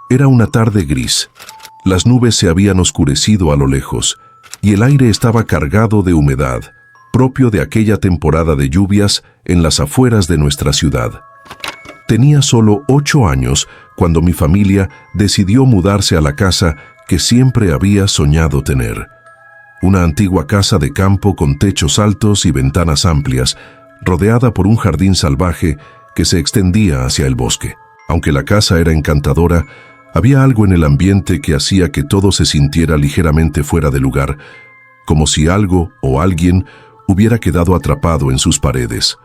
Era una tarde gris. Las nubes se habían oscurecido a lo lejos y el aire estaba cargado de humedad, propio de aquella temporada de lluvias en las afueras de nuestra ciudad. Tenía solo 8 años cuando mi familia decidió mudarse a la casa que siempre había soñado tener. Una antigua casa de campo con techos altos y ventanas amplias, rodeada por un jardín salvaje que se extendía hacia el bosque. Aunque la casa era encantadora, había algo en el ambiente que hacía que todo se sintiera ligeramente fuera de lugar, como si algo o alguien hubiera quedado atrapado en sus paredes.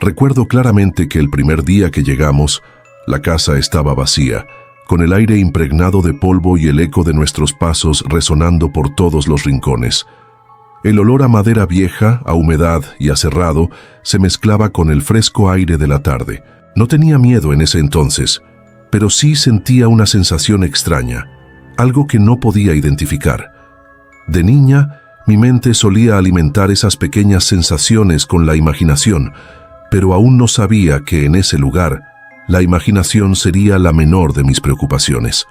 Recuerdo claramente que el primer día que llegamos, la casa estaba vacía, con el aire impregnado de polvo y el eco de nuestros pasos resonando por todos los rincones. El olor a madera vieja, a humedad y a cerrado se mezclaba con el fresco aire de la tarde. No tenía miedo en ese entonces, pero sí sentía una sensación extraña, algo que no podía identificar. De niña, mi mente solía alimentar esas pequeñas sensaciones con la imaginación, pero aún no sabía que en ese lugar, la imaginación sería la menor de mis preocupaciones.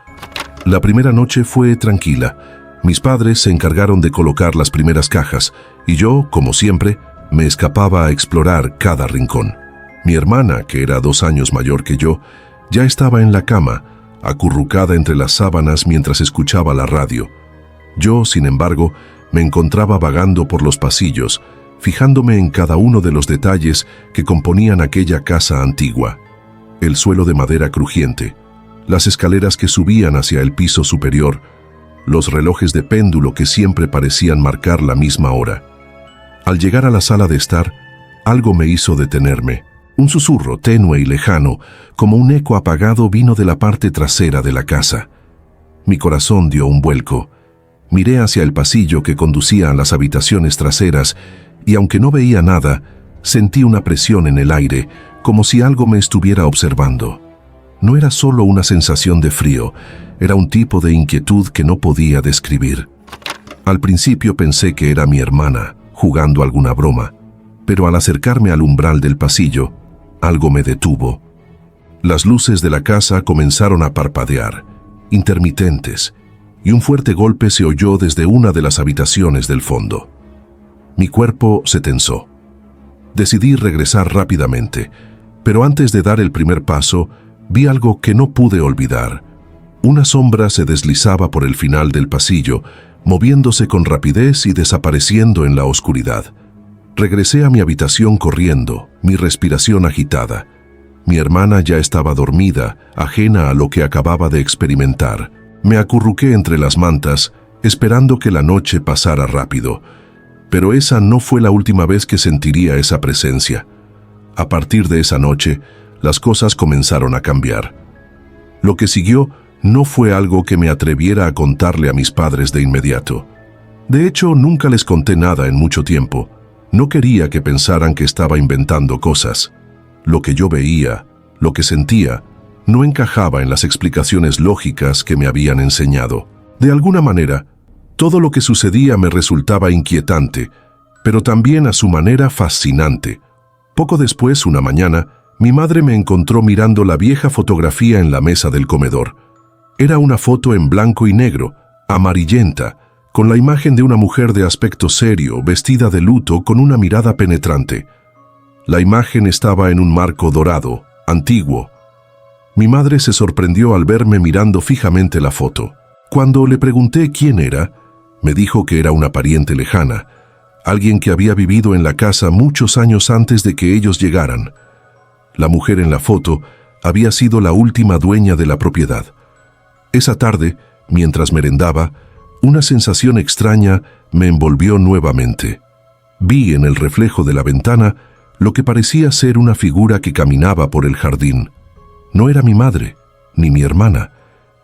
La primera noche fue tranquila. Mis padres se encargaron de colocar las primeras cajas, y yo, como siempre, me escapaba a explorar cada rincón. Mi hermana, que era 2 años mayor que yo, ya estaba en la cama, acurrucada entre las sábanas mientras escuchaba la radio. Yo, sin embargo, me encontraba vagando por los pasillos, fijándome en cada uno de los detalles que componían aquella casa antigua. El suelo de madera crujiente, las escaleras que subían hacia el piso superior, los relojes de péndulo que siempre parecían marcar la misma hora. Al llegar a la sala de estar, algo me hizo detenerme. Un susurro tenue y lejano, como un eco apagado, vino de la parte trasera de la casa. Mi corazón dio un vuelco. Miré hacia el pasillo que conducía a las habitaciones traseras y, aunque no veía nada, sentí una presión en el aire, como si algo me estuviera observando. No era solo una sensación de frío, era un tipo de inquietud que no podía describir. Al principio pensé que era mi hermana, jugando alguna broma, pero al acercarme al umbral del pasillo, algo me detuvo. Las luces de la casa comenzaron a parpadear, intermitentes, y un fuerte golpe se oyó desde una de las habitaciones del fondo. Mi cuerpo se tensó. Decidí regresar rápidamente, pero antes de dar el primer paso, vi algo que no pude olvidar. Una sombra se deslizaba por el final del pasillo, moviéndose con rapidez y desapareciendo en la oscuridad. Regresé a mi habitación corriendo, mi respiración agitada. Mi hermana ya estaba dormida, ajena a lo que acababa de experimentar. Me acurruqué entre las mantas, esperando que la noche pasara rápido. Pero esa no fue la última vez que sentiría esa presencia. A partir de esa noche, las cosas comenzaron a cambiar. Lo que siguió no fue algo que me atreviera a contarle a mis padres de inmediato. De hecho, nunca les conté nada en mucho tiempo. No quería que pensaran que estaba inventando cosas. Lo que yo veía, lo que sentía, no encajaba en las explicaciones lógicas que me habían enseñado. De alguna manera, todo lo que sucedía me resultaba inquietante, pero también a su manera fascinante. Poco después, una mañana, mi madre me encontró mirando la vieja fotografía en la mesa del comedor. Era una foto en blanco y negro, amarillenta, con la imagen de una mujer de aspecto serio, vestida de luto con una mirada penetrante. La imagen estaba en un marco dorado, antiguo. Mi madre se sorprendió al verme mirando fijamente la foto. Cuando le pregunté quién era, me dijo que era una pariente lejana, alguien que había vivido en la casa muchos años antes de que ellos llegaran. La mujer en la foto había sido la última dueña de la propiedad. Esa tarde, mientras merendaba, una sensación extraña me envolvió nuevamente. Vi en el reflejo de la ventana lo que parecía ser una figura que caminaba por el jardín. No era mi madre, ni mi hermana.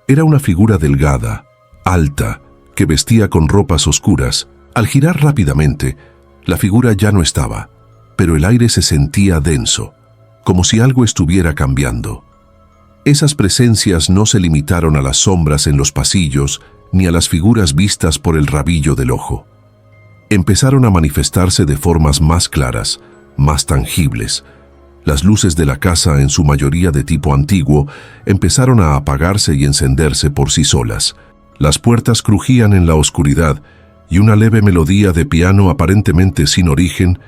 Era una figura delgada, alta, que vestía con ropas oscuras. Al girar rápidamente, la figura ya no estaba, pero el aire se sentía denso, como si algo estuviera cambiando. Esas presencias no se limitaron a las sombras en los pasillos ni a las figuras vistas por el rabillo del ojo. Empezaron a manifestarse de formas más claras, más tangibles. Las luces de la casa, en su mayoría de tipo antiguo, empezaron a apagarse y encenderse por sí solas. Las puertas crujían en la oscuridad y una leve melodía de piano aparentemente sin origen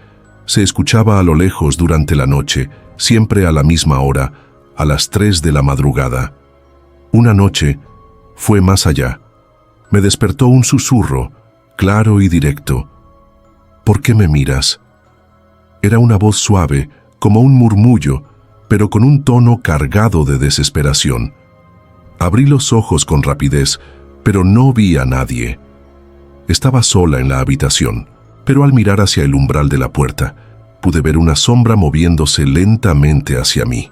se escuchaba a lo lejos durante la noche, siempre a la misma hora, a las 3 de la madrugada. Una noche fue más allá. Me despertó un susurro, claro y directo. ¿Por qué me miras? Era una voz suave, como un murmullo, pero con un tono cargado de desesperación. Abrí los ojos con rapidez, pero no vi a nadie. Estaba sola en la habitación, pero al mirar hacia el umbral de la puerta, pude ver una sombra moviéndose lentamente hacia mí.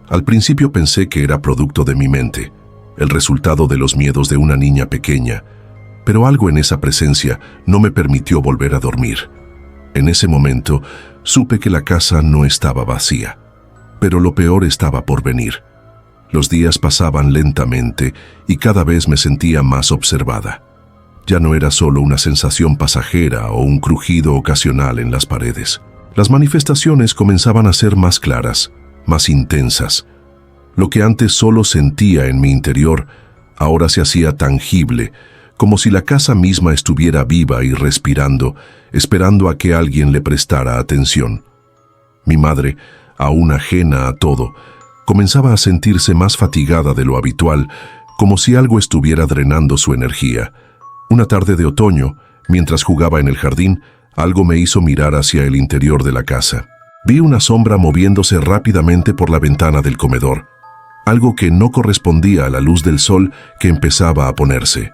Al principio pensé que era producto de mi mente, el resultado de los miedos de una niña pequeña, pero algo en esa presencia no me permitió volver a dormir. En ese momento, supe que la casa no estaba vacía, pero lo peor estaba por venir. Los días pasaban lentamente y cada vez me sentía más observada. Ya no era solo una sensación pasajera o un crujido ocasional en las paredes. Las manifestaciones comenzaban a ser más claras, más intensas. Lo que antes solo sentía en mi interior, ahora se hacía tangible, como si la casa misma estuviera viva y respirando, esperando a que alguien le prestara atención. Mi madre, aún ajena a todo, comenzaba a sentirse más fatigada de lo habitual, como si algo estuviera drenando su energía. Una tarde de otoño, mientras jugaba en el jardín, algo me hizo mirar hacia el interior de la casa. Vi una sombra moviéndose rápidamente por la ventana del comedor, algo que no correspondía a la luz del sol que empezaba a ponerse.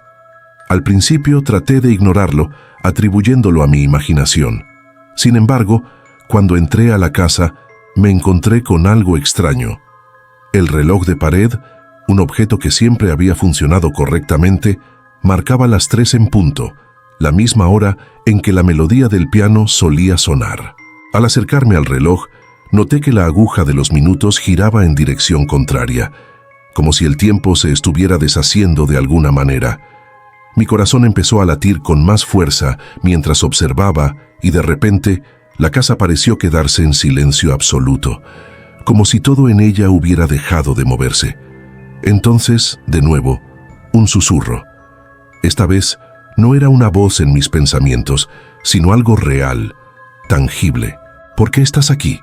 Al principio traté de ignorarlo, atribuyéndolo a mi imaginación. Sin embargo, cuando entré a la casa, me encontré con algo extraño. El reloj de pared, un objeto que siempre había funcionado correctamente, marcaba las 3 en punto, la misma hora en que la melodía del piano solía sonar. Al acercarme al reloj, noté que la aguja de los minutos giraba en dirección contraria, como si el tiempo se estuviera deshaciendo de alguna manera. Mi corazón empezó a latir con más fuerza mientras observaba y de repente la casa pareció quedarse en silencio absoluto, como si todo en ella hubiera dejado de moverse. Entonces, de nuevo, un susurro. Esta vez no era una voz en mis pensamientos, sino algo real, tangible. ¿Por qué estás aquí?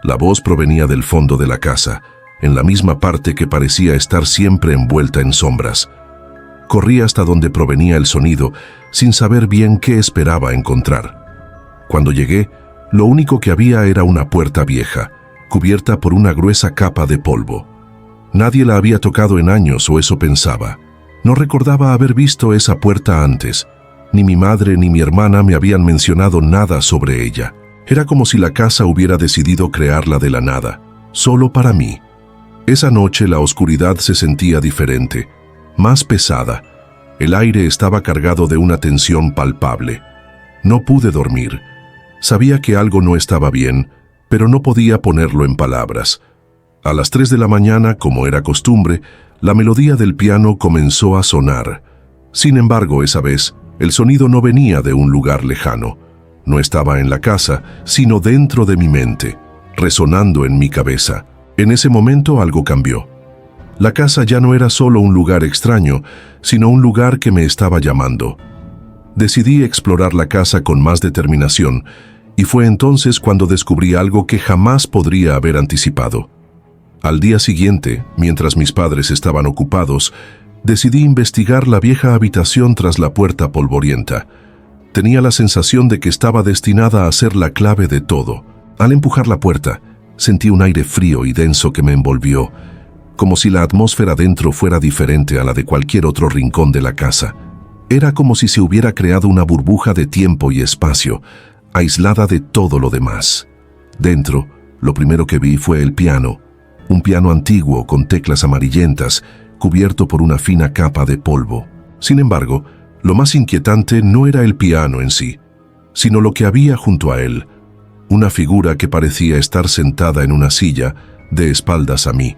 La voz provenía del fondo de la casa, en la misma parte que parecía estar siempre envuelta en sombras. Corrí hasta donde provenía el sonido, sin saber bien qué esperaba encontrar. Cuando llegué, lo único que había era una puerta vieja, cubierta por una gruesa capa de polvo. Nadie la había tocado en años, o eso pensaba. No recordaba haber visto esa puerta antes. Ni mi madre ni mi hermana me habían mencionado nada sobre ella. Era como si la casa hubiera decidido crearla de la nada, solo para mí. Esa noche la oscuridad se sentía diferente, más pesada. El aire estaba cargado de una tensión palpable. No pude dormir. Sabía que algo no estaba bien, pero no podía ponerlo en palabras. A las 3 de la mañana, como era costumbre, la melodía del piano comenzó a sonar. Sin embargo, esa vez, el sonido no venía de un lugar lejano. No estaba en la casa, sino dentro de mi mente, resonando en mi cabeza. En ese momento algo cambió. La casa ya no era solo un lugar extraño, sino un lugar que me estaba llamando. Decidí explorar la casa con más determinación, y fue entonces cuando descubrí algo que jamás podría haber anticipado. Al día siguiente, mientras mis padres estaban ocupados, decidí investigar la vieja habitación tras la puerta polvorienta. Tenía la sensación de que estaba destinada a ser la clave de todo. Al empujar la puerta, sentí un aire frío y denso que me envolvió, como si la atmósfera dentro fuera diferente a la de cualquier otro rincón de la casa. Era como si se hubiera creado una burbuja de tiempo y espacio, aislada de todo lo demás. Dentro, lo primero que vi fue el piano, un piano antiguo con teclas amarillentas, cubierto por una fina capa de polvo. Sin embargo, lo más inquietante no era el piano en sí, sino lo que había junto a él, una figura que parecía estar sentada en una silla, de espaldas a mí.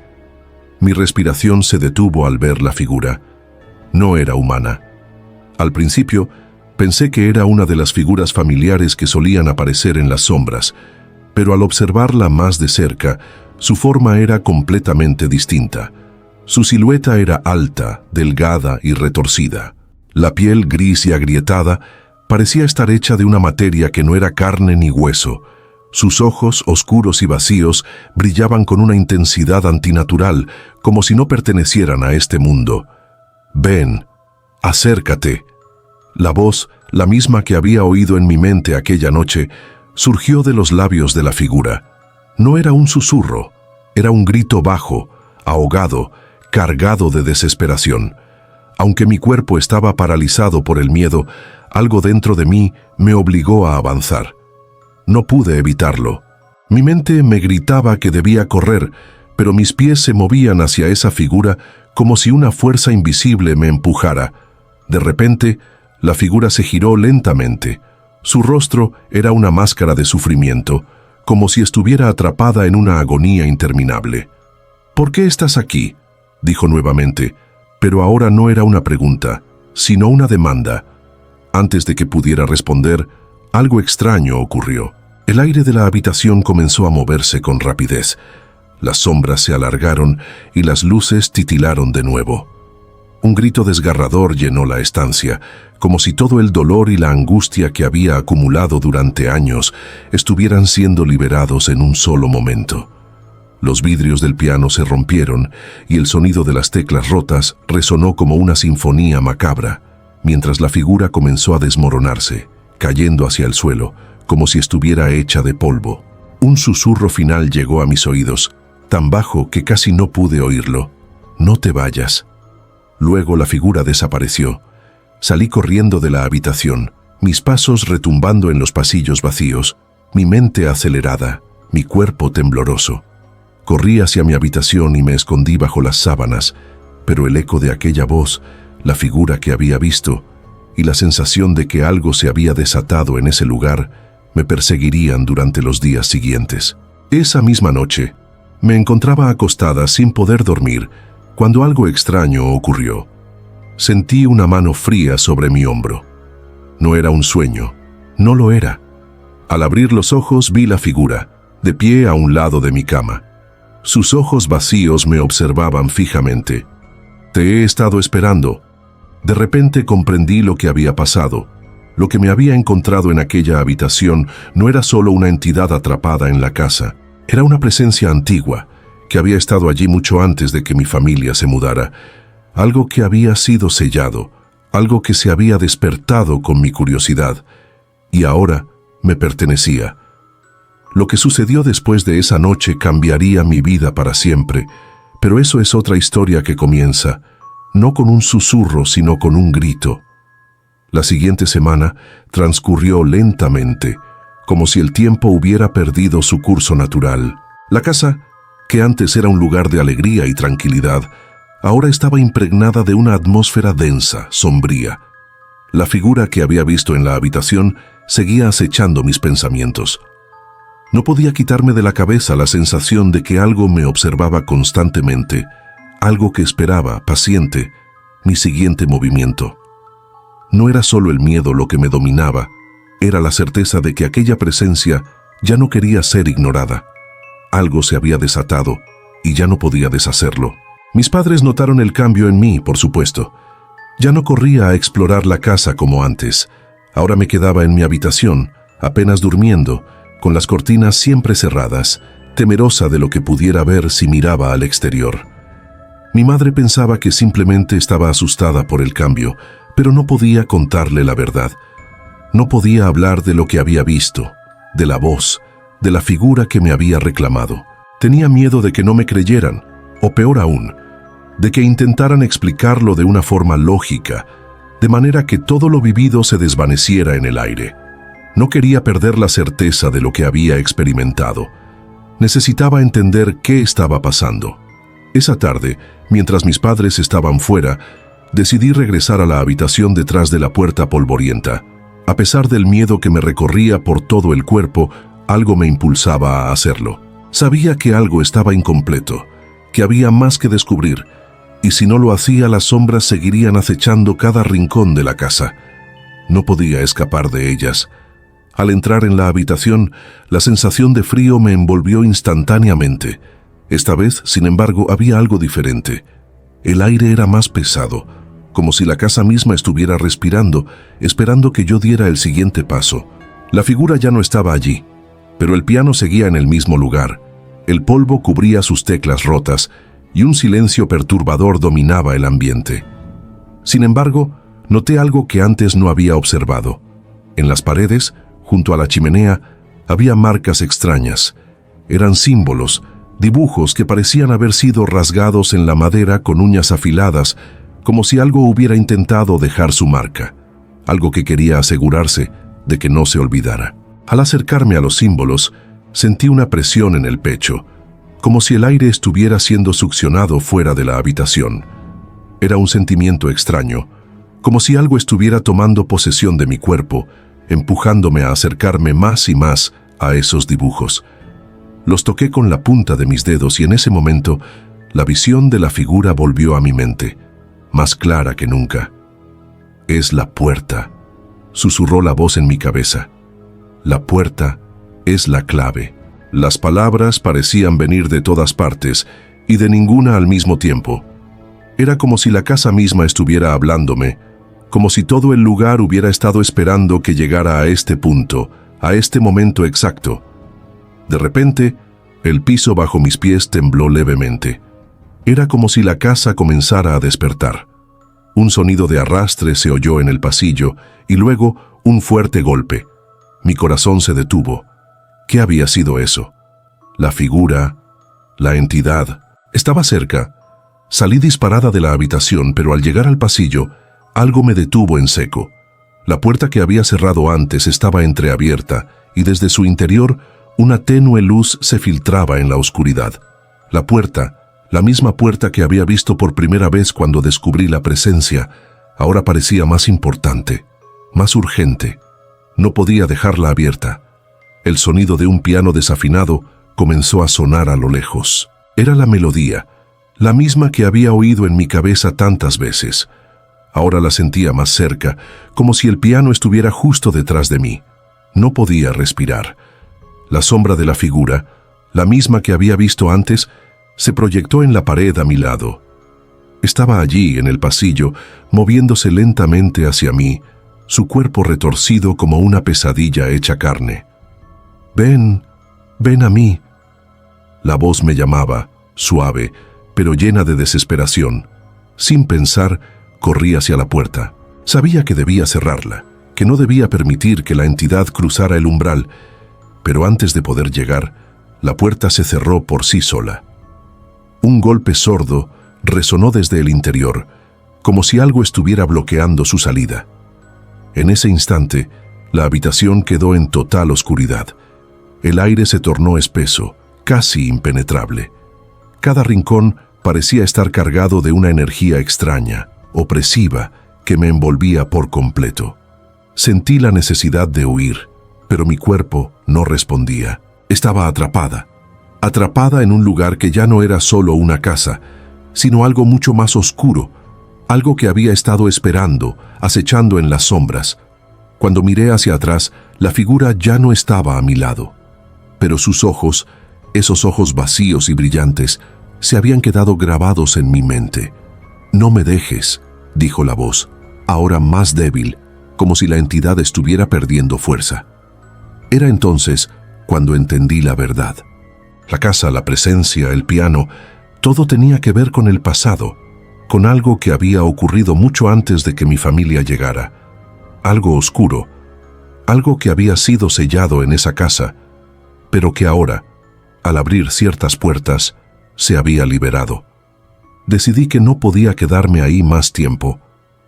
Mi respiración se detuvo al ver la figura. No era humana. Al principio, pensé que era una de las figuras familiares que solían aparecer en las sombras, pero al observarla más de cerca, su forma era completamente distinta. Su silueta era alta, delgada y retorcida. La piel gris y agrietada parecía estar hecha de una materia que no era carne ni hueso. Sus ojos, oscuros y vacíos, brillaban con una intensidad antinatural, como si no pertenecieran a este mundo. «Ven, acércate». La voz, la misma que había oído en mi mente aquella noche, surgió de los labios de la figura. No era un susurro, era un grito bajo, ahogado, cargado de desesperación. Aunque mi cuerpo estaba paralizado por el miedo, algo dentro de mí me obligó a avanzar. No pude evitarlo. Mi mente me gritaba que debía correr, pero mis pies se movían hacia esa figura como si una fuerza invisible me empujara. De repente, la figura se giró lentamente. Su rostro era una máscara de sufrimiento, como si estuviera atrapada en una agonía interminable. «¿Por qué estás aquí?», dijo nuevamente, pero ahora no era una pregunta, sino una demanda. Antes de que pudiera responder, algo extraño ocurrió. El aire de la habitación comenzó a moverse con rapidez. Las sombras se alargaron y las luces titilaron de nuevo. Un grito desgarrador llenó la estancia, como si todo el dolor y la angustia que había acumulado durante años estuvieran siendo liberados en un solo momento. Los vidrios del piano se rompieron y el sonido de las teclas rotas resonó como una sinfonía macabra, mientras la figura comenzó a desmoronarse, cayendo hacia el suelo, como si estuviera hecha de polvo. Un susurro final llegó a mis oídos, tan bajo que casi no pude oírlo. «No te vayas». Luego la figura desapareció. Salí corriendo de la habitación, mis pasos retumbando en los pasillos vacíos, mi mente acelerada, mi cuerpo tembloroso. Corrí hacia mi habitación y me escondí bajo las sábanas, pero el eco de aquella voz, la figura que había visto, y la sensación de que algo se había desatado en ese lugar, me perseguirían durante los días siguientes. Esa misma noche, me encontraba acostada sin poder dormir, cuando algo extraño ocurrió. Sentí una mano fría sobre mi hombro. No era un sueño, no lo era. Al abrir los ojos vi la figura, de pie a un lado de mi cama. Sus ojos vacíos me observaban fijamente. «Te he estado esperando». De repente comprendí lo que había pasado. Lo que me había encontrado en aquella habitación no era solo una entidad atrapada en la casa, era una presencia antigua, que había estado allí mucho antes de que mi familia se mudara. Algo que había sido sellado, algo que se había despertado con mi curiosidad, y ahora me pertenecía. Lo que sucedió después de esa noche cambiaría mi vida para siempre, pero eso es otra historia que comienza, no con un susurro, sino con un grito. La siguiente semana transcurrió lentamente, como si el tiempo hubiera perdido su curso natural. La casa, que antes era un lugar de alegría y tranquilidad, ahora estaba impregnada de una atmósfera densa, sombría. La figura que había visto en la habitación seguía acechando mis pensamientos. No podía quitarme de la cabeza la sensación de que algo me observaba constantemente, algo que esperaba, paciente, mi siguiente movimiento. No era solo el miedo lo que me dominaba, era la certeza de que aquella presencia ya no quería ser ignorada. Algo se había desatado y ya no podía deshacerlo. Mis padres notaron el cambio en mí, por supuesto. Ya no corría a explorar la casa como antes. Ahora me quedaba en mi habitación, apenas durmiendo, con las cortinas siempre cerradas, temerosa de lo que pudiera ver si miraba al exterior. Mi madre pensaba que simplemente estaba asustada por el cambio, pero no podía contarle la verdad. No podía hablar de lo que había visto, de la voz, de la figura que me había reclamado. Tenía miedo de que no me creyeran, o peor aún, de que intentaran explicarlo de una forma lógica, de manera que todo lo vivido se desvaneciera en el aire. No quería perder la certeza de lo que había experimentado. Necesitaba entender qué estaba pasando. Esa tarde, mientras mis padres estaban fuera, decidí regresar a la habitación detrás de la puerta polvorienta. A pesar del miedo que me recorría por todo el cuerpo, algo me impulsaba a hacerlo. Sabía que algo estaba incompleto, que había más que descubrir, y si no lo hacía, las sombras seguirían acechando cada rincón de la casa. No podía escapar de ellas. Al entrar en la habitación, la sensación de frío me envolvió instantáneamente. Esta vez, sin embargo, había algo diferente. El aire era más pesado, como si la casa misma estuviera respirando, esperando que yo diera el siguiente paso. La figura ya no estaba allí, pero el piano seguía en el mismo lugar. El polvo cubría sus teclas rotas y un silencio perturbador dominaba el ambiente. Sin embargo, noté algo que antes no había observado. En las paredes, junto a la chimenea, había marcas extrañas. Eran símbolos, dibujos que parecían haber sido rasgados en la madera con uñas afiladas, como si algo hubiera intentado dejar su marca, algo que quería asegurarse de que no se olvidara. Al acercarme a los símbolos, sentí una presión en el pecho, como si el aire estuviera siendo succionado fuera de la habitación. Era un sentimiento extraño, como si algo estuviera tomando posesión de mi cuerpo, empujándome a acercarme más y más a esos dibujos. Los toqué con la punta de mis dedos y en ese momento la visión de la figura volvió a mi mente, más clara que nunca. «Es la puerta», susurró la voz en mi cabeza. «La puerta es la clave». Las palabras parecían venir de todas partes y de ninguna al mismo tiempo. Era como si la casa misma estuviera hablándome, como si todo el lugar hubiera estado esperando que llegara a este punto, a este momento exacto. De repente, el piso bajo mis pies tembló levemente. Era como si la casa comenzara a despertar. Un sonido de arrastre se oyó en el pasillo y luego un fuerte golpe. Mi corazón se detuvo. ¿Qué había sido eso? La figura, la entidad. Estaba cerca. Salí disparada de la habitación, pero al llegar al pasillo, algo me detuvo en seco. La puerta que había cerrado antes estaba entreabierta y desde su interior una tenue luz se filtraba en la oscuridad. La puerta, la misma puerta que había visto por primera vez cuando descubrí la presencia, ahora parecía más importante, más urgente. No podía dejarla abierta. El sonido de un piano desafinado comenzó a sonar a lo lejos. Era la melodía, la misma que había oído en mi cabeza tantas veces. Ahora la sentía más cerca, como si el piano estuviera justo detrás de mí. No podía respirar. La sombra de la figura, la misma que había visto antes, se proyectó en la pared a mi lado. Estaba allí, en el pasillo, moviéndose lentamente hacia mí, su cuerpo retorcido como una pesadilla hecha carne. «Ven, ven a mí». La voz me llamaba, suave, pero llena de desesperación. Sin pensar, corrí hacia la puerta. Sabía que debía cerrarla, que no debía permitir que la entidad cruzara el umbral, pero antes de poder llegar, la puerta se cerró por sí sola. Un golpe sordo resonó desde el interior, como si algo estuviera bloqueando su salida. En ese instante, la habitación quedó en total oscuridad. El aire se tornó espeso, casi impenetrable. Cada rincón parecía estar cargado de una energía extraña, opresiva, que me envolvía por completo. Sentí la necesidad de huir, pero mi cuerpo no respondía. Estaba atrapada en un lugar que ya no era solo una casa, sino algo mucho más oscuro, algo que había estado esperando, acechando en las sombras. Cuando miré hacia atrás, la figura ya no estaba a mi lado, pero sus ojos, esos ojos vacíos y brillantes, se habían quedado grabados en mi mente. «No me dejes», dijo la voz, ahora más débil, como si la entidad estuviera perdiendo fuerza. Era entonces cuando entendí la verdad. La casa, la presencia, el piano, todo tenía que ver con el pasado, con algo que había ocurrido mucho antes de que mi familia llegara. Algo oscuro, algo que había sido sellado en esa casa, pero que ahora, al abrir ciertas puertas, se había liberado. Decidí que no podía quedarme ahí más tiempo.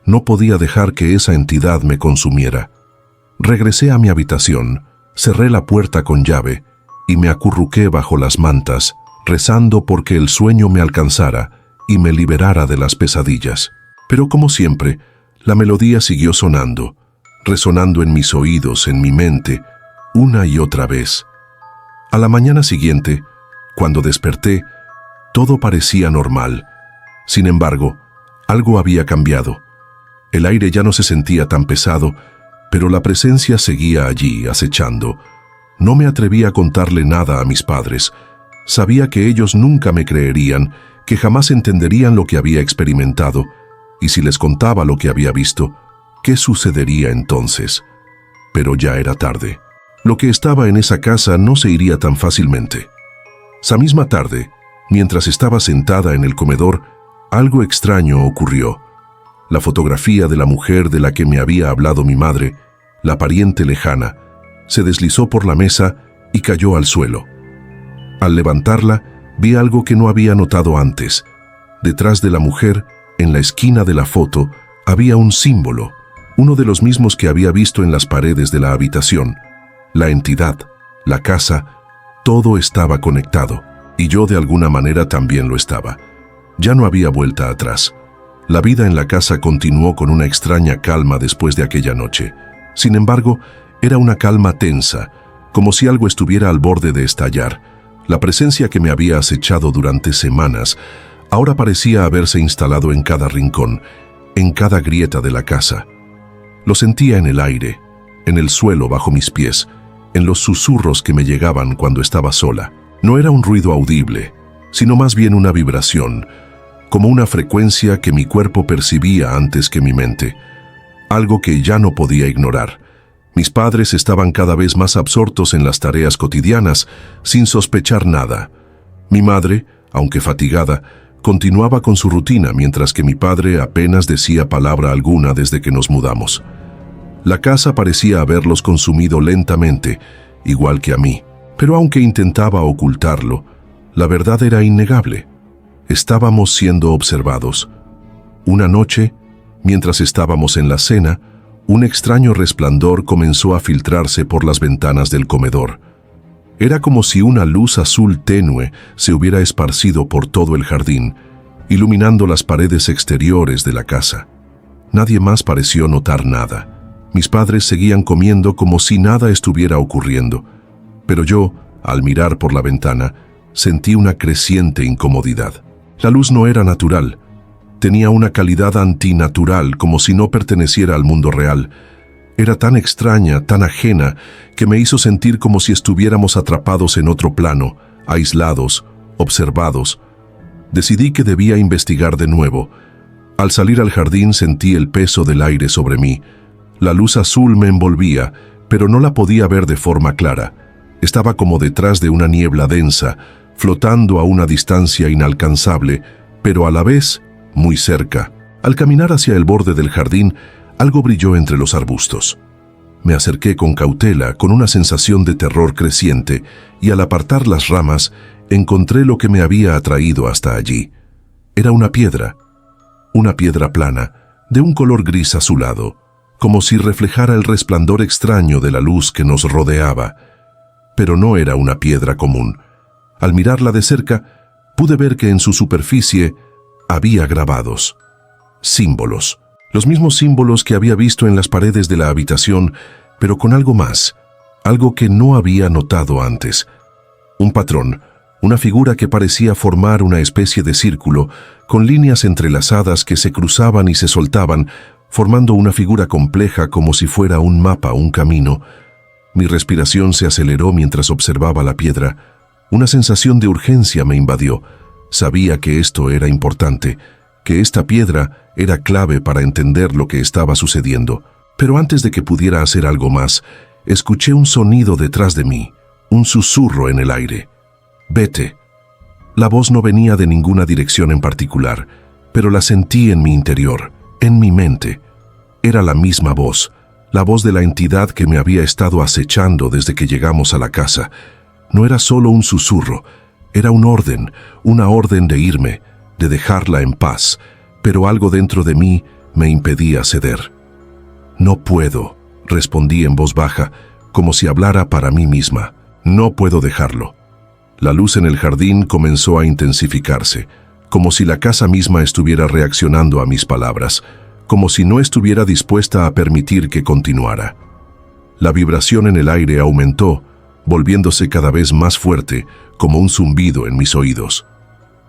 No podía dejar que esa entidad me consumiera. Regresé a mi habitación, cerré la puerta con llave y me acurruqué bajo las mantas, rezando porque el sueño me alcanzara y me liberara de las pesadillas. Pero como siempre, la melodía siguió sonando, resonando en mis oídos, en mi mente, una y otra vez. A la mañana siguiente, cuando desperté, todo parecía normal. Sin embargo, algo había cambiado. El aire ya no se sentía tan pesado pero la presencia seguía allí, acechando. No me atreví a contarle nada a mis padres. Sabía que ellos nunca me creerían, que jamás entenderían lo que había experimentado, y si les contaba lo que había visto, ¿qué sucedería entonces? Pero ya era tarde. Lo que estaba en esa casa no se iría tan fácilmente. Esa misma tarde, mientras estaba sentada en el comedor, algo extraño ocurrió. La fotografía de la mujer de la que me había hablado mi madre, la pariente lejana, se deslizó por la mesa y cayó al suelo. Al levantarla, vi algo que no había notado antes. Detrás de la mujer, en la esquina de la foto, había un símbolo, uno de los mismos que había visto en las paredes de la habitación. La entidad, la casa, todo estaba conectado, y yo de alguna manera también lo estaba. Ya no había vuelta atrás. La vida en la casa continuó con una extraña calma después de aquella noche. Sin embargo, era una calma tensa, como si algo estuviera al borde de estallar. La presencia que me había acechado durante semanas ahora parecía haberse instalado en cada rincón, en cada grieta de la casa. Lo sentía en el aire, en el suelo bajo mis pies, en los susurros que me llegaban cuando estaba sola. No era un ruido audible, sino más bien una vibración, como una frecuencia que mi cuerpo percibía antes que mi mente, algo que ya no podía ignorar. Mis padres estaban cada vez más absortos en las tareas cotidianas, sin sospechar nada. Mi madre, aunque fatigada, continuaba con su rutina, mientras que mi padre apenas decía palabra alguna desde que nos mudamos. La casa parecía haberlos consumido lentamente, igual que a mí, pero aunque intentaba ocultarlo, la verdad era innegable. Estábamos siendo observados. Una noche, mientras estábamos en la cena, un extraño resplandor comenzó a filtrarse por las ventanas del comedor. Era como si una luz azul tenue se hubiera esparcido por todo el jardín, iluminando las paredes exteriores de la casa. Nadie más pareció notar nada. Mis padres seguían comiendo como si nada estuviera ocurriendo, pero yo, al mirar por la ventana, sentí una creciente incomodidad. La luz no era natural. Tenía una calidad antinatural, como si no perteneciera al mundo real. Era tan extraña, tan ajena, que me hizo sentir como si estuviéramos atrapados en otro plano, aislados, observados. Decidí que debía investigar de nuevo. Al salir al jardín sentí el peso del aire sobre mí. La luz azul me envolvía, pero no la podía ver de forma clara. Estaba como detrás de una niebla densa, flotando a una distancia inalcanzable, pero a la vez muy cerca. Al caminar hacia el borde del jardín, algo brilló entre los arbustos. Me acerqué con cautela, con una sensación de terror creciente, y al apartar las ramas, encontré lo que me había atraído hasta allí. Era una piedra plana, de un color gris azulado, como si reflejara el resplandor extraño de la luz que nos rodeaba. Pero no era una piedra común. Al mirarla de cerca, pude ver que en su superficie había grabados, símbolos, los mismos símbolos que había visto en las paredes de la habitación, pero con algo más, algo que no había notado antes. Un patrón, una figura que parecía formar una especie de círculo, con líneas entrelazadas que se cruzaban y se soltaban, formando una figura compleja como si fuera un mapa, un camino. Mi respiración se aceleró mientras observaba la piedra. Una sensación de urgencia me invadió. Sabía que esto era importante, que esta piedra era clave para entender lo que estaba sucediendo. Pero antes de que pudiera hacer algo más, escuché un sonido detrás de mí, un susurro en el aire. «Vete». La voz no venía de ninguna dirección en particular, pero la sentí en mi interior, en mi mente. Era la misma voz, la voz de la entidad que me había estado acechando desde que llegamos a la casa. No era solo un susurro, era una orden de irme, de dejarla en paz, pero algo dentro de mí me impedía ceder. «No puedo», respondí en voz baja, como si hablara para mí misma. «No puedo dejarlo». La luz en el jardín comenzó a intensificarse, como si la casa misma estuviera reaccionando a mis palabras, como si no estuviera dispuesta a permitir que continuara. La vibración en el aire aumentó, volviéndose cada vez más fuerte, como un zumbido en mis oídos.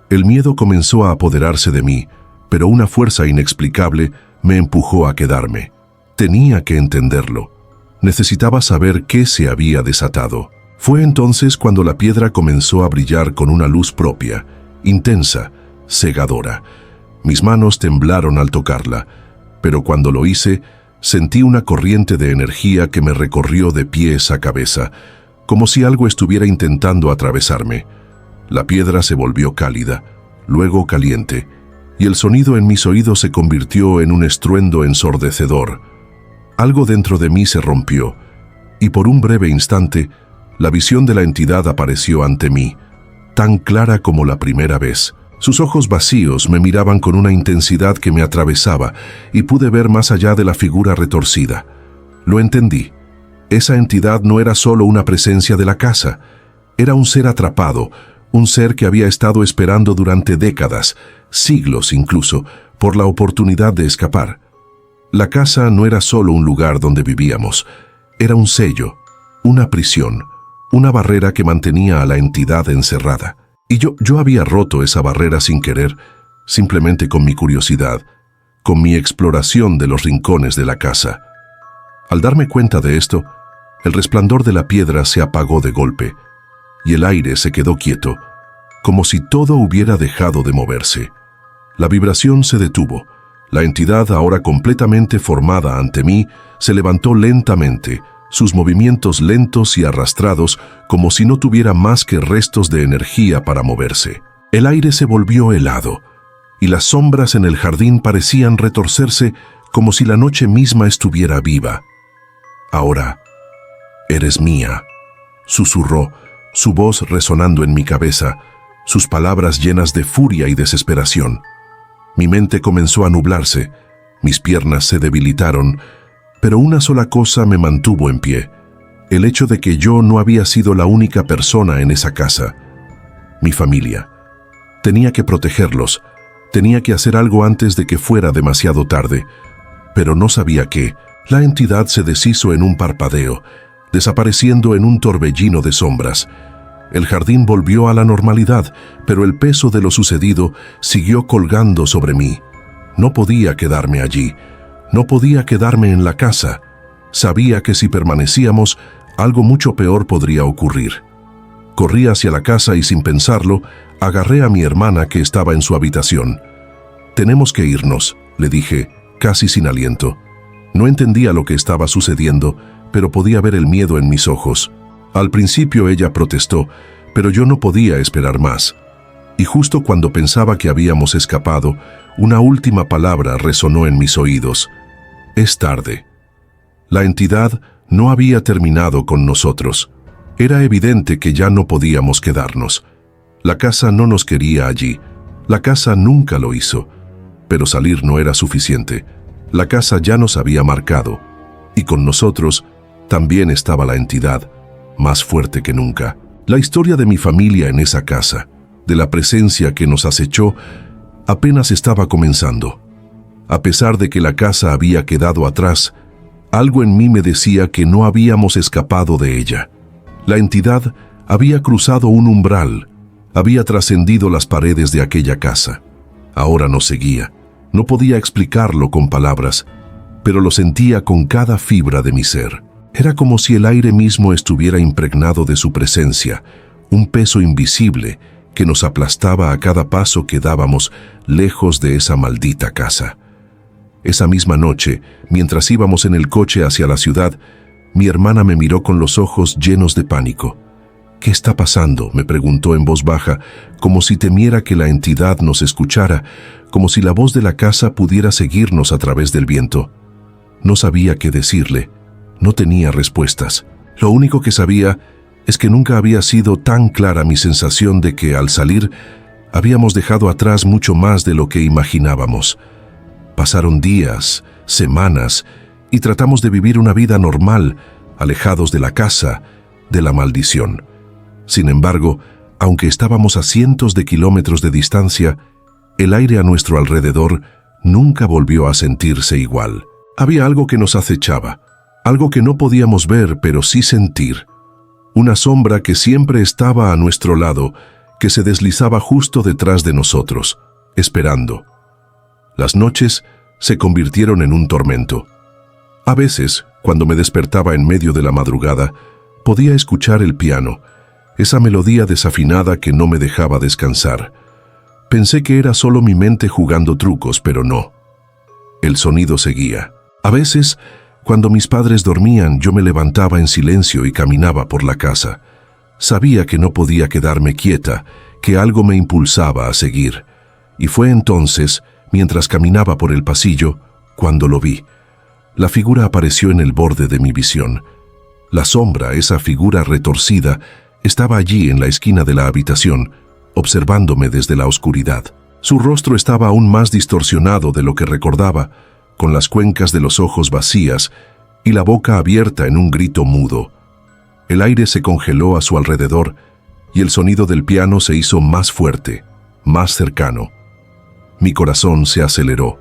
El miedo comenzó a apoderarse de mí, pero una fuerza inexplicable me empujó a quedarme. Tenía que entenderlo. Necesitaba saber qué se había desatado. Fue entonces cuando la piedra comenzó a brillar con una luz propia, intensa, cegadora. Mis manos temblaron al tocarla, pero cuando lo hice, sentí una corriente de energía que me recorrió de pies a cabeza, como si algo estuviera intentando atravesarme. La piedra se volvió cálida, luego caliente, y el sonido en mis oídos se convirtió en un estruendo ensordecedor. Algo dentro de mí se rompió, y por un breve instante, la visión de la entidad apareció ante mí, tan clara como la primera vez. Sus ojos vacíos me miraban con una intensidad que me atravesaba y pude ver más allá de la figura retorcida. Lo entendí. Esa entidad no era solo una presencia de la casa, era un ser atrapado, un ser que había estado esperando durante décadas, siglos incluso, por la oportunidad de escapar. La casa no era solo un lugar donde vivíamos, era un sello, una prisión, una barrera que mantenía a la entidad encerrada. Y yo había roto esa barrera sin querer, simplemente con mi curiosidad, con mi exploración de los rincones de la casa. Al darme cuenta de esto, el resplandor de la piedra se apagó de golpe, y el aire se quedó quieto, como si todo hubiera dejado de moverse. La vibración se detuvo. La entidad, ahora completamente formada ante mí, se levantó lentamente, sus movimientos lentos y arrastrados, como si no tuviera más que restos de energía para moverse. El aire se volvió helado, y las sombras en el jardín parecían retorcerse como si la noche misma estuviera viva. «Ahora, eres mía», susurró, su voz resonando en mi cabeza, sus palabras llenas de furia y desesperación. Mi mente comenzó a nublarse, mis piernas se debilitaron, pero una sola cosa me mantuvo en pie, el hecho de que yo no había sido la única persona en esa casa. Mi familia. Tenía que protegerlos, tenía que hacer algo antes de que fuera demasiado tarde, pero no sabía qué. La entidad se deshizo en un parpadeo, desapareciendo en un torbellino de sombras. El jardín volvió a la normalidad, pero el peso de lo sucedido siguió colgando sobre mí. No podía quedarme allí, no podía quedarme en la casa. Sabía que si permanecíamos, algo mucho peor podría ocurrir. Corrí hacia la casa y sin pensarlo, agarré a mi hermana que estaba en su habitación. «Tenemos que irnos», le dije, casi sin aliento. No entendía lo que estaba sucediendo, pero podía ver el miedo en mis ojos. Al principio ella protestó, pero yo no podía esperar más. Y justo cuando pensaba que habíamos escapado, una última palabra resonó en mis oídos. «Es tarde». La entidad no había terminado con nosotros. Era evidente que ya no podíamos quedarnos. La casa no nos quería allí. La casa nunca lo hizo. Pero salir no era suficiente. La casa ya nos había marcado. Y con nosotros también estaba la entidad, más fuerte que nunca. La historia de mi familia en esa casa, de la presencia que nos acechó, apenas estaba comenzando. A pesar de que la casa había quedado atrás, algo en mí me decía que no habíamos escapado de ella. La entidad había cruzado un umbral, había trascendido las paredes de aquella casa. Ahora nos seguía. No podía explicarlo con palabras, pero lo sentía con cada fibra de mi ser. Era como si el aire mismo estuviera impregnado de su presencia, un peso invisible que nos aplastaba a cada paso que dábamos lejos de esa maldita casa. Esa misma noche, mientras íbamos en el coche hacia la ciudad, mi hermana me miró con los ojos llenos de pánico. «¿Qué está pasando?», me preguntó en voz baja, como si temiera que la entidad nos escuchara, como si la voz de la casa pudiera seguirnos a través del viento. No sabía qué decirle, no tenía respuestas. Lo único que sabía es que nunca había sido tan clara mi sensación de que, al salir, habíamos dejado atrás mucho más de lo que imaginábamos. Pasaron días, semanas, y tratamos de vivir una vida normal, alejados de la casa, de la maldición. Sin embargo, aunque estábamos a cientos de kilómetros de distancia, el aire a nuestro alrededor nunca volvió a sentirse igual. Había algo que nos acechaba, algo que no podíamos ver pero sí sentir. Una sombra que siempre estaba a nuestro lado, que se deslizaba justo detrás de nosotros, esperando. Las noches se convirtieron en un tormento. A veces, Cuando me despertaba en medio de la madrugada, podía escuchar el piano, esa melodía desafinada que no me dejaba descansar. Pensé que era solo mi mente jugando trucos, pero no. El sonido seguía. A veces, cuando mis padres dormían, yo me levantaba en silencio y caminaba por la casa. Sabía que no podía quedarme quieta, que algo me impulsaba a seguir. Y fue entonces, mientras caminaba por el pasillo, cuando lo vi. La figura apareció en el borde de mi visión. La sombra, esa figura retorcida, estaba allí en la esquina de la habitación, observándome desde la oscuridad. Su rostro estaba aún más distorsionado de lo que recordaba, con las cuencas de los ojos vacías y la boca abierta en un grito mudo. El aire se congeló a su alrededor y el sonido del piano se hizo más fuerte, más cercano. Mi corazón se aceleró.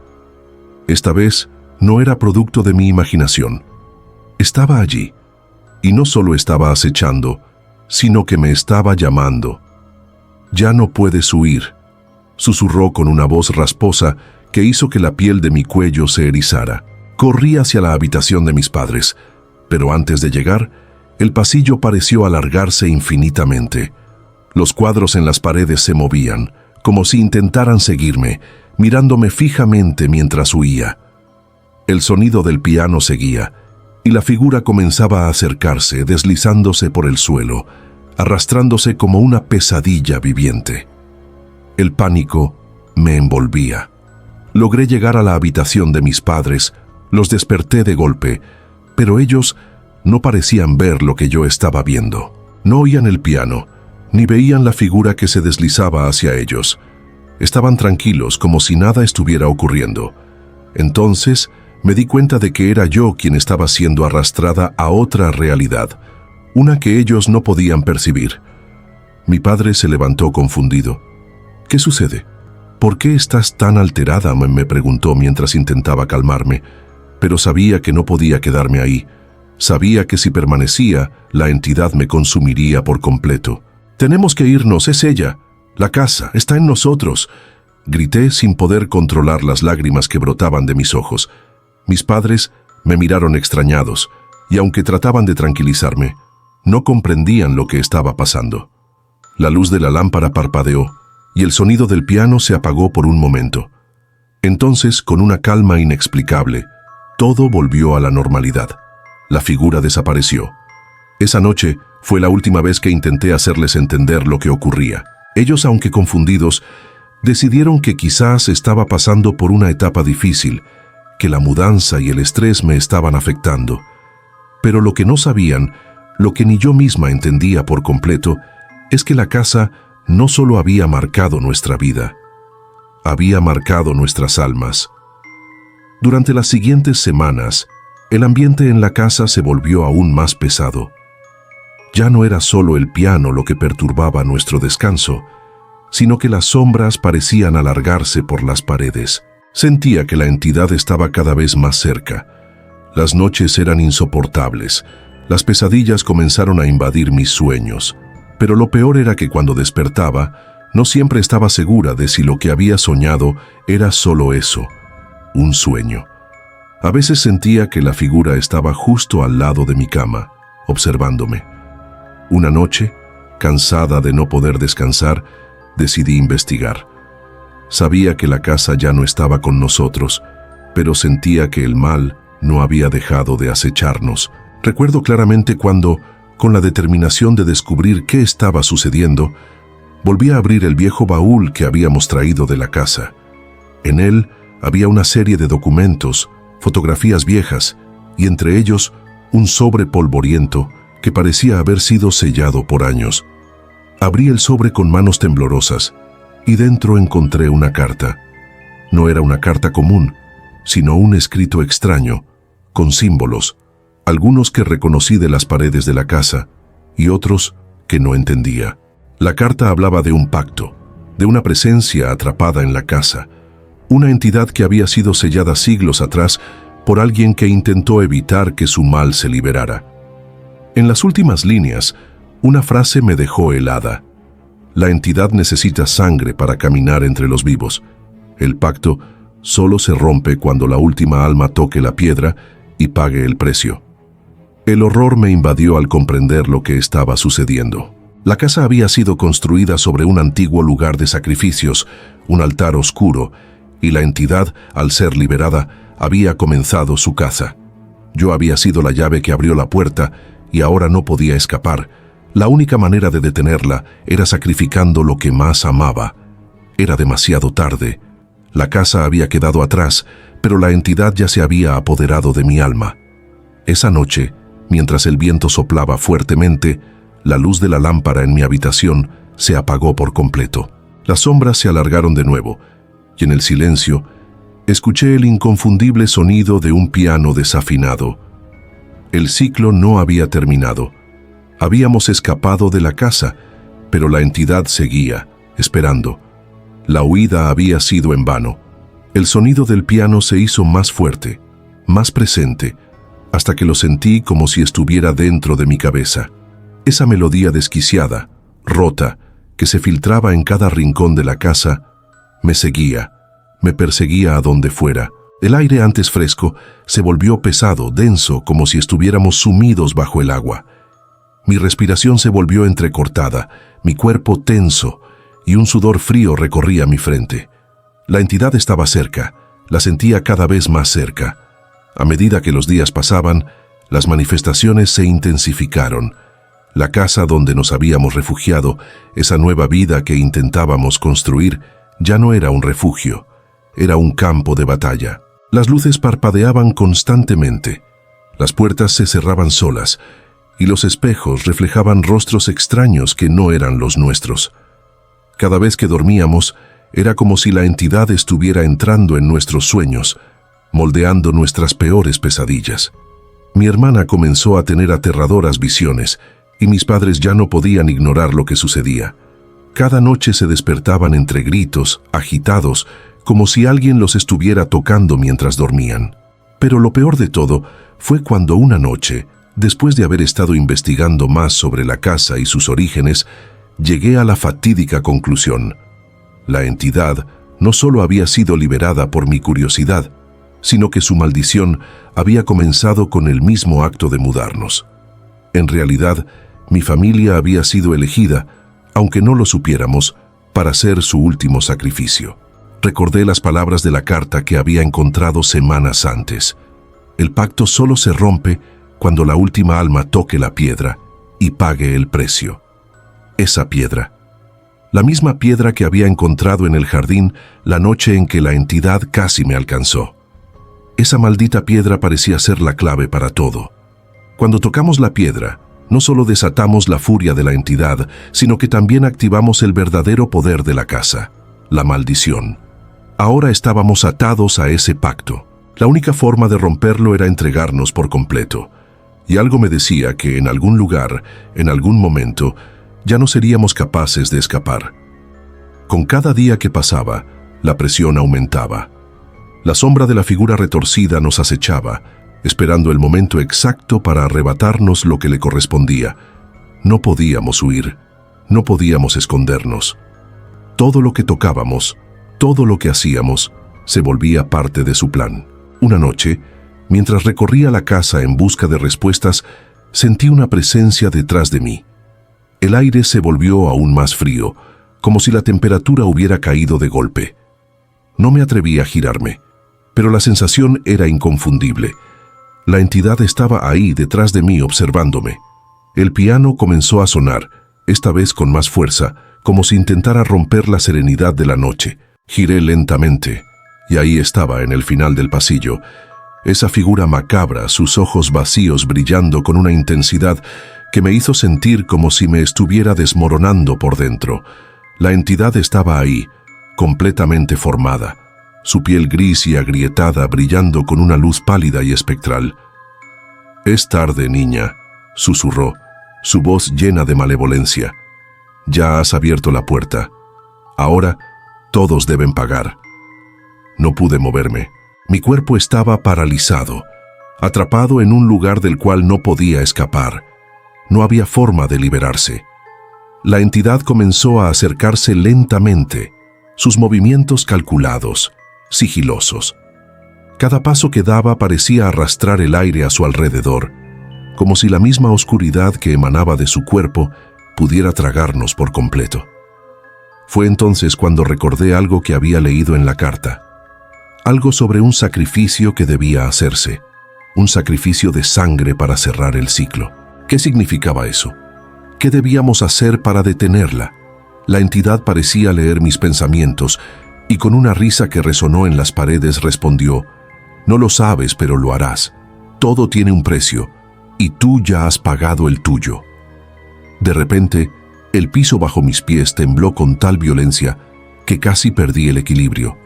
Esta vez no era producto de mi imaginación. Estaba allí, y no solo estaba acechando, sino que me estaba llamando. «Ya no puedes huir», susurró con una voz rasposa que hizo que la piel de mi cuello se erizara. Corrí hacia la habitación de mis padres, pero antes de llegar, el pasillo pareció alargarse infinitamente. Los cuadros en las paredes se movían, como si intentaran seguirme, mirándome fijamente mientras huía. El sonido del piano seguía, y la figura comenzaba a acercarse, deslizándose por el suelo, arrastrándose como una pesadilla viviente. El pánico me envolvía. Logré llegar a la habitación de mis padres, los desperté de golpe, pero ellos no parecían ver lo que yo estaba viendo. No oían el piano, ni veían la figura que se deslizaba hacia ellos. Estaban tranquilos, como si nada estuviera ocurriendo. Entonces me di cuenta de que era yo quien estaba siendo arrastrada a otra realidad, una que ellos no podían percibir. Mi padre se levantó confundido. «¿Qué sucede? ¿Por qué estás tan alterada?», me preguntó mientras intentaba calmarme, pero sabía que no podía quedarme ahí. Sabía que si permanecía, la entidad me consumiría por completo. «Tenemos que irnos, es ella. La casa está en nosotros», grité sin poder controlar las lágrimas que brotaban de mis ojos. Mis padres me miraron extrañados, y aunque trataban de tranquilizarme, no comprendían lo que estaba pasando. La luz de la lámpara parpadeó, y el sonido del piano se apagó por un momento. Entonces, con una calma inexplicable, todo volvió a la normalidad. La figura desapareció. Esa noche fue la última vez que intenté hacerles entender lo que ocurría. Ellos, aunque confundidos, decidieron que quizás estaba pasando por una etapa difícil, que la mudanza y el estrés me estaban afectando. Pero lo que no sabían, lo que ni yo misma entendía por completo, es que la casa no solo había marcado nuestra vida, había marcado nuestras almas. Durante las siguientes semanas, el ambiente en la casa se volvió aún más pesado. Ya no era solo el piano lo que perturbaba nuestro descanso, sino que las sombras parecían alargarse por las paredes. Sentía que la entidad estaba cada vez más cerca. Las noches eran insoportables. Las pesadillas comenzaron a invadir mis sueños. Pero lo peor era que cuando despertaba, no siempre estaba segura de si lo que había soñado era solo eso, un sueño. A veces sentía que la figura estaba justo al lado de mi cama, observándome. Una noche, cansada de no poder descansar, decidí investigar. Sabía que la casa ya no estaba con nosotros, pero sentía que el mal no había dejado de acecharnos. Recuerdo claramente cuando, con la determinación de descubrir qué estaba sucediendo, volví a abrir el viejo baúl que habíamos traído de la casa. En él había una serie de documentos, fotografías viejas, y entre ellos un sobre polvoriento que parecía haber sido sellado por años. Abrí el sobre con manos temblorosas, y dentro encontré una carta. No era una carta común, sino un escrito extraño, con símbolos, algunos que reconocí de las paredes de la casa y otros que no entendía. La carta hablaba de un pacto, de una presencia atrapada en la casa, una entidad que había sido sellada siglos atrás por alguien que intentó evitar que su mal se liberara. En las últimas líneas, una frase me dejó helada. La entidad necesita sangre para caminar entre los vivos. El pacto solo se rompe cuando la última alma toque la piedra y pague el precio. El horror me invadió al comprender lo que estaba sucediendo. La casa había sido construida sobre un antiguo lugar de sacrificios, un altar oscuro, y la entidad, al ser liberada, había comenzado su caza. Yo había sido la llave que abrió la puerta y ahora no podía escapar. La única manera de detenerla era sacrificando lo que más amaba. Era demasiado tarde. La casa había quedado atrás, pero la entidad ya se había apoderado de mi alma. Esa noche, mientras el viento soplaba fuertemente, la luz de la lámpara en mi habitación se apagó por completo. Las sombras se alargaron de nuevo, y en el silencio escuché el inconfundible sonido de un piano desafinado. El ciclo no había terminado. Habíamos escapado de la casa, pero la entidad seguía, esperando. La huida había sido en vano. El sonido del piano se hizo más fuerte, más presente, hasta que lo sentí como si estuviera dentro de mi cabeza. Esa melodía desquiciada, rota, que se filtraba en cada rincón de la casa, me seguía, me perseguía a donde fuera. El aire antes fresco se volvió pesado, denso, como si estuviéramos sumidos bajo el agua. Mi respiración se volvió entrecortada, mi cuerpo tenso, y un sudor frío recorría mi frente. La entidad estaba cerca, la sentía cada vez más cerca. A medida que los días pasaban, las manifestaciones se intensificaron. La casa donde nos habíamos refugiado, esa nueva vida que intentábamos construir, ya no era un refugio, era un campo de batalla. Las luces parpadeaban constantemente, las puertas se cerraban solas, y los espejos reflejaban rostros extraños que no eran los nuestros. Cada vez que dormíamos, era como si la entidad estuviera entrando en nuestros sueños, moldeando nuestras peores pesadillas. Mi hermana comenzó a tener aterradoras visiones, y mis padres ya no podían ignorar lo que sucedía. Cada noche se despertaban entre gritos, agitados, como si alguien los estuviera tocando mientras dormían. Pero lo peor de todo fue cuando una noche, después de haber estado investigando más sobre la casa y sus orígenes, llegué a la fatídica conclusión. La entidad no solo había sido liberada por mi curiosidad, sino que su maldición había comenzado con el mismo acto de mudarnos. En realidad, mi familia había sido elegida, aunque no lo supiéramos, para ser su último sacrificio. Recordé las palabras de la carta que había encontrado semanas antes. El pacto solo se rompe cuando la última alma toque la piedra y pague el precio. Esa piedra. La misma piedra que había encontrado en el jardín la noche en que la entidad casi me alcanzó. Esa maldita piedra parecía ser la clave para todo. Cuando tocamos la piedra, no solo desatamos la furia de la entidad, sino que también activamos el verdadero poder de la casa, la maldición. Ahora estábamos atados a ese pacto. La única forma de romperlo era entregarnos por completo. Y algo me decía que en algún lugar, en algún momento, ya no seríamos capaces de escapar. Con cada día que pasaba, la presión aumentaba. La sombra de la figura retorcida nos acechaba, esperando el momento exacto para arrebatarnos lo que le correspondía. No podíamos huir, no podíamos escondernos. Todo lo que tocábamos, todo lo que hacíamos, se volvía parte de su plan. Una noche, mientras recorría la casa en busca de respuestas, sentí una presencia detrás de mí. El aire se volvió aún más frío, como si la temperatura hubiera caído de golpe. No me atreví a girarme, pero la sensación era inconfundible. La entidad estaba ahí detrás de mí observándome. El piano comenzó a sonar, esta vez con más fuerza, como si intentara romper la serenidad de la noche. Giré lentamente, y ahí estaba en el final del pasillo, esa figura macabra, sus ojos vacíos brillando con una intensidad que me hizo sentir como si me estuviera desmoronando por dentro. La entidad estaba ahí, completamente formada, su piel gris y agrietada brillando con una luz pálida y espectral. «Es tarde, niña», susurró, su voz llena de malevolencia. «Ya has abierto la puerta. Ahora todos deben pagar». No pude moverme. Mi cuerpo estaba paralizado, atrapado en un lugar del cual no podía escapar. No había forma de liberarse. La entidad comenzó a acercarse lentamente, sus movimientos calculados, sigilosos. Cada paso que daba parecía arrastrar el aire a su alrededor, como si la misma oscuridad que emanaba de su cuerpo pudiera tragarnos por completo. Fue entonces cuando recordé algo que había leído en la carta, algo sobre un sacrificio que debía hacerse, un sacrificio de sangre para cerrar el ciclo. ¿Qué significaba eso? ¿Qué debíamos hacer para detenerla? La entidad parecía leer mis pensamientos y con una risa que resonó en las paredes respondió: «No lo sabes, pero lo harás. Todo tiene un precio y tú ya has pagado el tuyo». De repente, el piso bajo mis pies tembló con tal violencia que casi perdí el equilibrio.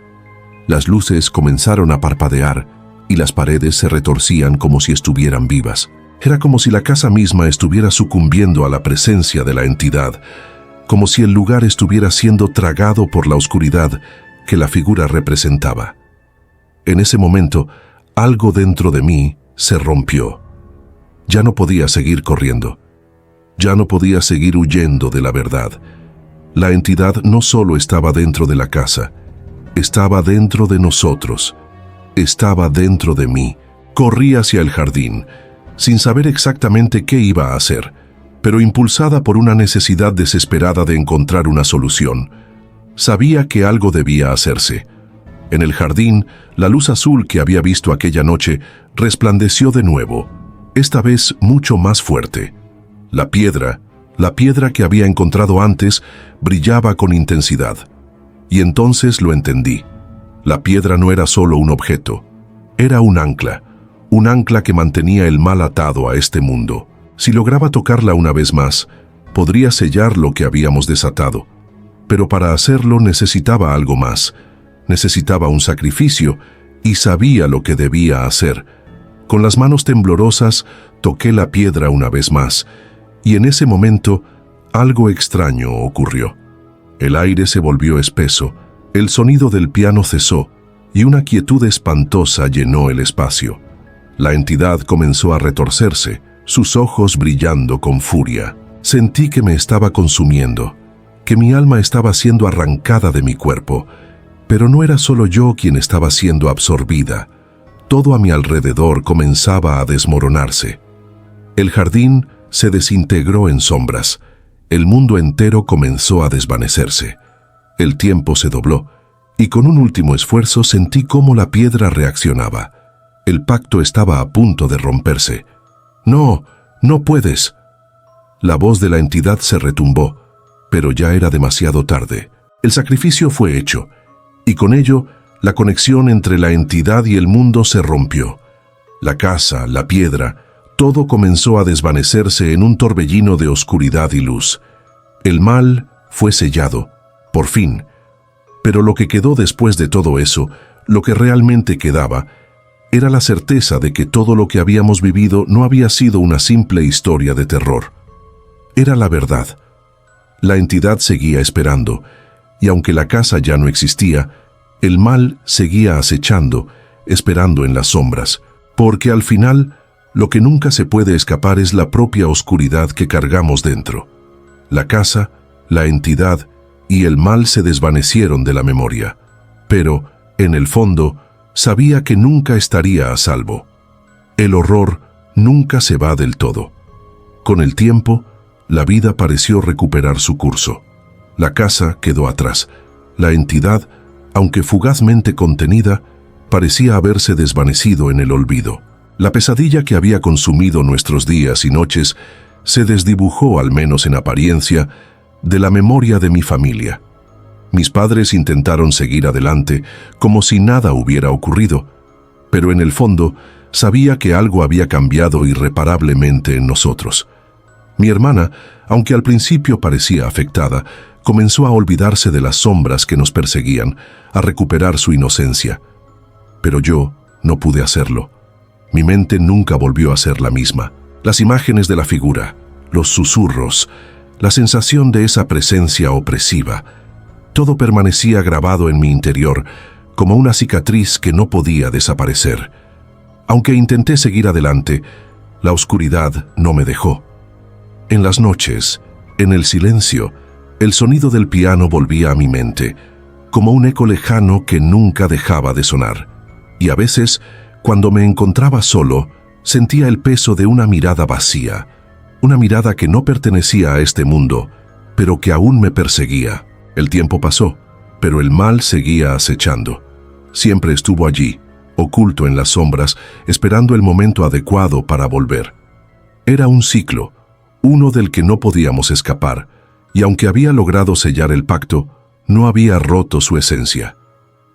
Las luces comenzaron a parpadear y las paredes se retorcían como si estuvieran vivas. Era como si la casa misma estuviera sucumbiendo a la presencia de la entidad, como si el lugar estuviera siendo tragado por la oscuridad que la figura representaba. En ese momento, algo dentro de mí se rompió. Ya no podía seguir corriendo. Ya no podía seguir huyendo de la verdad. La entidad no solo estaba dentro de la casa, estaba dentro de nosotros, estaba dentro de mí. Corrí hacia el jardín, sin saber exactamente qué iba a hacer, pero impulsada por una necesidad desesperada de encontrar una solución. Sabía que algo debía hacerse. En el jardín, la luz azul que había visto aquella noche resplandeció de nuevo, esta vez mucho más fuerte. La piedra que había encontrado antes, brillaba con intensidad. Y entonces lo entendí. La piedra no era solo un objeto, era un ancla que mantenía el mal atado a este mundo. Si lograba tocarla una vez más, podría sellar lo que habíamos desatado. Pero para hacerlo necesitaba algo más. Necesitaba un sacrificio y sabía lo que debía hacer. Con las manos temblorosas toqué la piedra una vez más y en ese momento algo extraño ocurrió. El aire se volvió espeso, el sonido del piano cesó y una quietud espantosa llenó el espacio. La entidad comenzó a retorcerse, sus ojos brillando con furia. Sentí que me estaba consumiendo, que mi alma estaba siendo arrancada de mi cuerpo, pero no era solo yo quien estaba siendo absorbida. Todo a mi alrededor comenzaba a desmoronarse. El jardín se desintegró en sombras. El mundo entero comenzó a desvanecerse. El tiempo se dobló, y con un último esfuerzo sentí cómo la piedra reaccionaba. El pacto estaba a punto de romperse. «No, no puedes». La voz de la entidad se retumbó, pero ya era demasiado tarde. El sacrificio fue hecho, y con ello, la conexión entre la entidad y el mundo se rompió. La casa, la piedra, todo comenzó a desvanecerse en un torbellino de oscuridad y luz. El mal fue sellado, por fin. Pero lo que quedó después de todo eso, lo que realmente quedaba, era la certeza de que todo lo que habíamos vivido no había sido una simple historia de terror. Era la verdad. La entidad seguía esperando, y aunque la casa ya no existía, el mal seguía acechando, esperando en las sombras, porque al final, lo que nunca se puede escapar es la propia oscuridad que cargamos dentro. La casa, la entidad y el mal se desvanecieron de la memoria, pero, en el fondo, sabía que nunca estaría a salvo. El horror nunca se va del todo. Con el tiempo, la vida pareció recuperar su curso. La casa quedó atrás. La entidad, aunque fugazmente contenida, parecía haberse desvanecido en el olvido. La pesadilla que había consumido nuestros días y noches se desdibujó, al menos en apariencia, de la memoria de mi familia. Mis padres intentaron seguir adelante como si nada hubiera ocurrido, pero en el fondo sabía que algo había cambiado irreparablemente en nosotros. Mi hermana, aunque al principio parecía afectada, comenzó a olvidarse de las sombras que nos perseguían, a recuperar su inocencia. Pero yo no pude hacerlo. Mi mente nunca volvió a ser la misma. Las imágenes de la figura, los susurros, la sensación de esa presencia opresiva, todo permanecía grabado en mi interior como una cicatriz que no podía desaparecer. Aunque intenté seguir adelante, la oscuridad no me dejó. En las noches, en el silencio, el sonido del piano volvía a mi mente, como un eco lejano que nunca dejaba de sonar. Y a veces, cuando me encontraba solo, Sentía el peso de una mirada vacía, una mirada que no pertenecía a este mundo, pero que aún me perseguía. El tiempo pasó, pero el mal seguía acechando. Siempre estuvo allí, oculto en las sombras, esperando el momento adecuado para volver. Era un ciclo, uno del que no podíamos escapar, y aunque había logrado sellar el pacto, no había roto su esencia.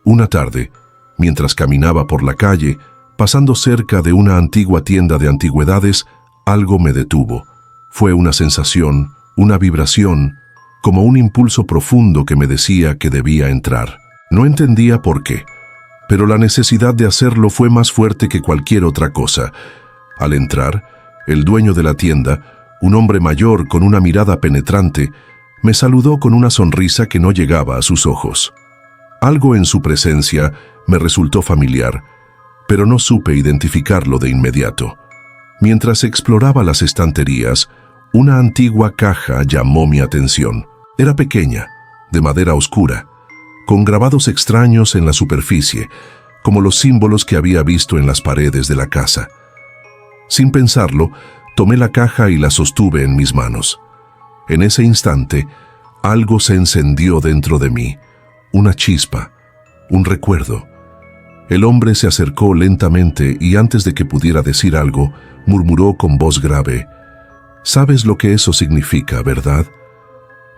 Una tarde, mientras caminaba por la calle, pasando cerca de una antigua tienda de antigüedades, algo me detuvo. Fue una sensación, una vibración, como un impulso profundo que me decía que debía entrar. No entendía por qué, pero la necesidad de hacerlo fue más fuerte que cualquier otra cosa. Al entrar, el dueño de la tienda, un hombre mayor con una mirada penetrante, me saludó con una sonrisa que no llegaba a sus ojos. Algo en su presencia me resultó familiar, pero no supe identificarlo de inmediato. Mientras exploraba las estanterías, una antigua caja llamó mi atención. Era pequeña, de madera oscura, con grabados extraños en la superficie, como los símbolos que había visto en las paredes de la casa. Sin pensarlo, tomé la caja y la sostuve en mis manos. En ese instante, algo se encendió dentro de mí, una chispa, un recuerdo. El hombre se acercó lentamente y antes de que pudiera decir algo, murmuró con voz grave: «¿Sabes lo que eso significa, verdad?».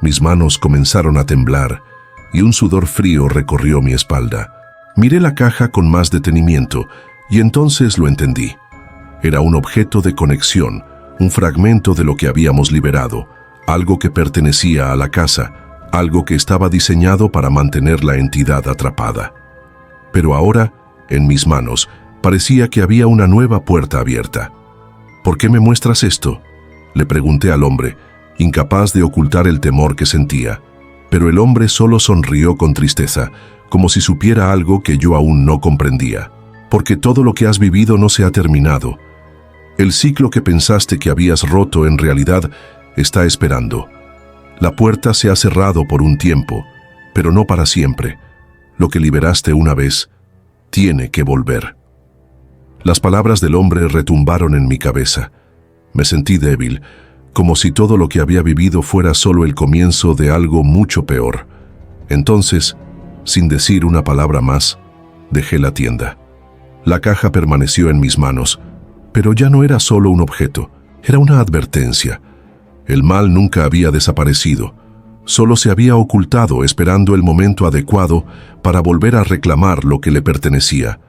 Mis manos comenzaron a temblar y un sudor frío recorrió mi espalda. Miré la caja con más detenimiento y entonces lo entendí. Era un objeto de conexión, un fragmento de lo que habíamos liberado, algo que pertenecía a la casa, algo que estaba diseñado para mantener la entidad atrapada. Pero ahora, en mis manos, parecía que había una nueva puerta abierta. «¿Por qué me muestras esto?», le pregunté al hombre, incapaz de ocultar el temor que sentía. Pero el hombre solo sonrió con tristeza, como si supiera algo que yo aún no comprendía. «Porque todo lo que has vivido no se ha terminado. El ciclo que pensaste que habías roto en realidad está esperando. La puerta se ha cerrado por un tiempo, pero no para siempre. Lo que liberaste una vez tiene que volver». Las palabras del hombre retumbaron en mi cabeza. Me sentí débil, como si todo lo que había vivido fuera solo el comienzo de algo mucho peor. Entonces, sin decir una palabra más, dejé la tienda. La caja permaneció en mis manos, pero ya no era solo un objeto, era una advertencia. El mal nunca había desaparecido, solo se había ocultado esperando el momento adecuado para volver a reclamar lo que le pertenecía.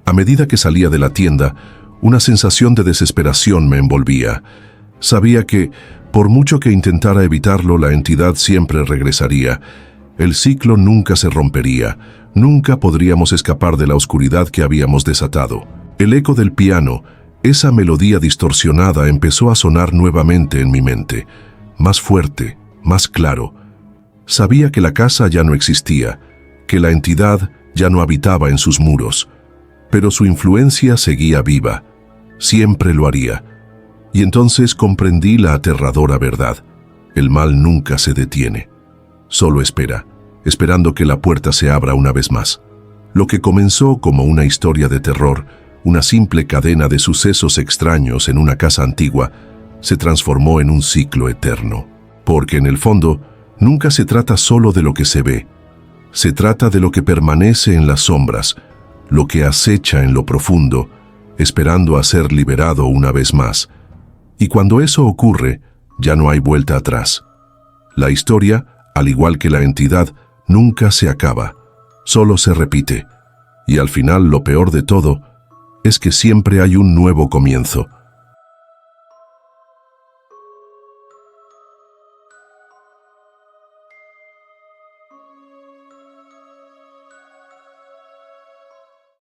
A medida que salía de la tienda, una sensación de desesperación me envolvía. Sabía que, por mucho que intentara evitarlo, la entidad siempre regresaría. El ciclo nunca se rompería, nunca podríamos escapar de la oscuridad que habíamos desatado. El eco del piano, esa melodía distorsionada, empezó a sonar nuevamente en mi mente, más fuerte, más claro. Sabía que la casa ya no existía, que la entidad ya no habitaba en sus muros, pero su influencia seguía viva. Siempre lo haría. Y entonces comprendí la aterradora verdad. El mal nunca se detiene. Solo espera, esperando que la puerta se abra una vez más. Lo que comenzó como una historia de terror, una simple cadena de sucesos extraños en una casa antigua, se transformó en un ciclo eterno. Porque en el fondo, nunca se trata solo de lo que se ve. Se trata de lo que permanece en las sombras, lo que acecha en lo profundo, esperando a ser liberado una vez más. Y cuando eso ocurre, ya no hay vuelta atrás. La historia, al igual que la entidad, nunca se acaba, solo se repite. Y al final, lo peor de todo, es que siempre hay un nuevo comienzo.